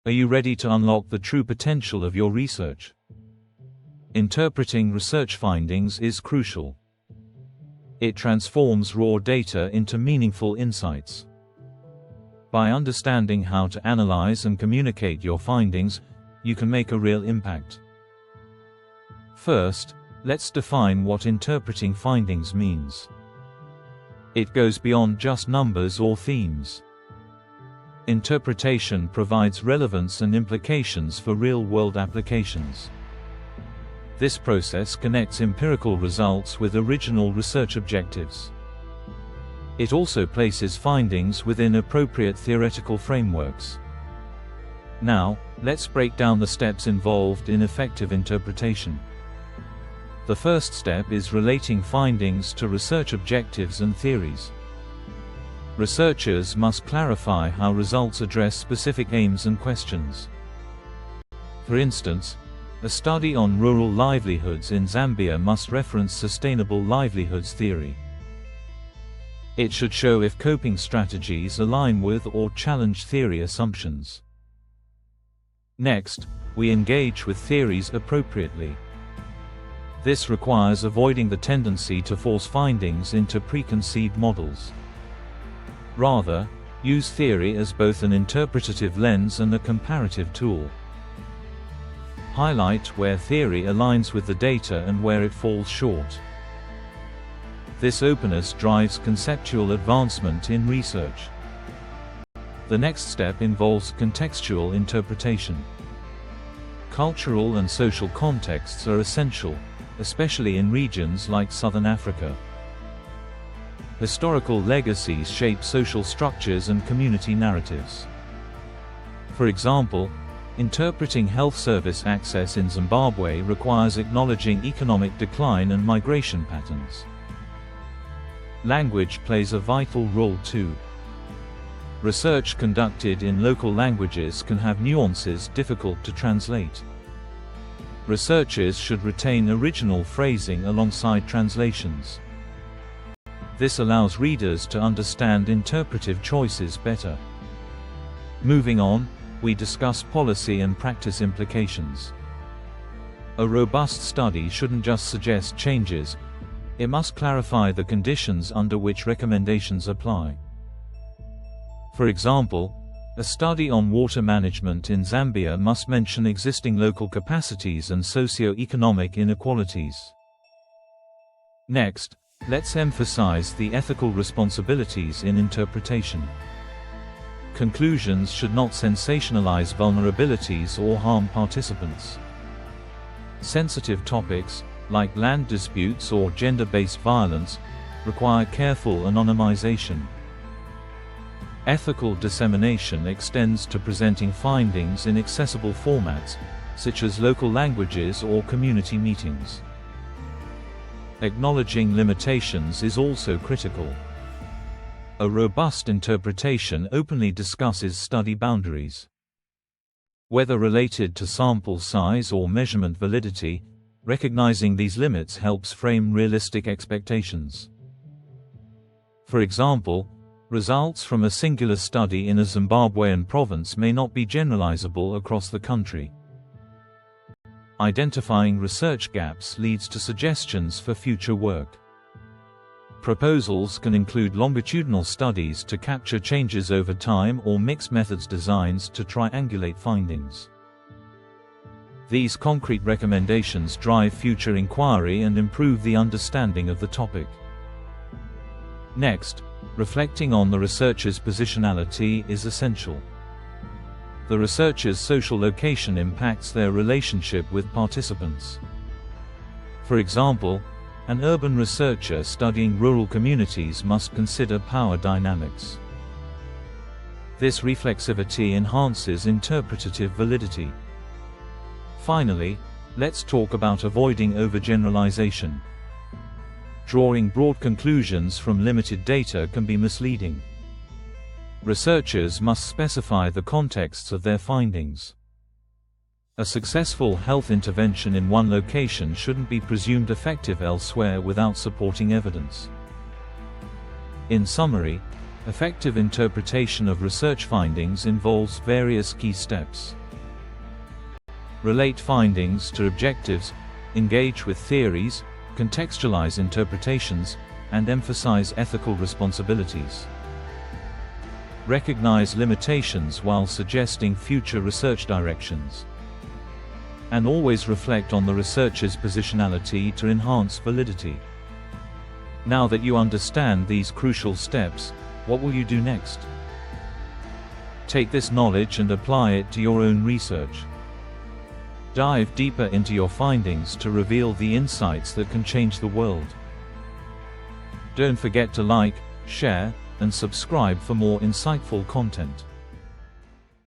Are you ready to unlock the true potential of your research? Interpreting research findings is crucial. It transforms raw data into meaningful insights. By understanding how to analyze and communicate your findings, you can make a real impact. First, let's define what interpreting findings means. It goes beyond just numbers or themes. Interpretation provides relevance and implications for real-world applications. This process connects empirical results with original research objectives. It also places findings within appropriate theoretical frameworks. Now, let's break down the steps involved in effective interpretation. The first step is relating findings to research objectives and theories. Researchers must clarify how results address specific aims and questions. For instance, a study on rural livelihoods in Zambia must reference sustainable livelihoods theory. It should show if coping strategies align with or challenge theory assumptions. Next, we engage with theories appropriately. This requires avoiding the tendency to force findings into preconceived models. Rather, use theory as both an interpretative lens and a comparative tool. Highlight where theory aligns with the data and where it falls short. This openness drives conceptual advancement in research. The next step involves contextual interpretation. Cultural and social contexts are essential, especially in regions like Southern Africa. Historical legacies shape social structures and community narratives. For example, interpreting health service access in Zimbabwe requires acknowledging economic decline and migration patterns. Language plays a vital role too. Research conducted in local languages can have nuances difficult to translate. Researchers should retain original phrasing alongside translations. This allows readers to understand interpretive choices better. Moving on, we discuss policy and practice implications. A robust study shouldn't just suggest changes, it must clarify the conditions under which recommendations apply. For example, a study on water management in Zambia must mention existing local capacities and socio-economic inequalities. Next, let's emphasize the ethical responsibilities in interpretation. Conclusions should not sensationalize vulnerabilities or harm participants. Sensitive topics, like land disputes or gender-based violence, require careful anonymization. Ethical dissemination extends to presenting findings in accessible formats, such as local languages or community meetings. Acknowledging limitations is also critical. A robust interpretation openly discusses study boundaries. Whether related to sample size or measurement validity, recognizing these limits helps frame realistic expectations. For example, results from a singular study in a Zimbabwean province may not be generalizable across the country. Identifying research gaps leads to suggestions for future work. Proposals can include longitudinal studies to capture changes over time or mixed methods designs to triangulate findings. These concrete recommendations drive future inquiry and improve the understanding of the topic. Next, reflecting on the researcher's positionality is essential. The researcher's social location impacts their relationship with participants. For example, an urban researcher studying rural communities must consider power dynamics. This reflexivity enhances interpretative validity. Finally, let's talk about avoiding overgeneralization. Drawing broad conclusions from limited data can be misleading. Researchers must specify the contexts of their findings. A successful health intervention in one location shouldn't be presumed effective elsewhere without supporting evidence. In summary, Effective interpretation of research findings involves various key steps. Relate findings to objectives, engage with theories, contextualize interpretations, and emphasize ethical responsibilities. Recognize limitations while suggesting future research directions. And always reflect on the researcher's positionality to enhance validity. Now that you understand these crucial steps, what will you do next? Take this knowledge and apply it to your own research. Dive deeper into your findings to reveal the insights that can change the world. Don't forget to like, share, and subscribe for more insightful content.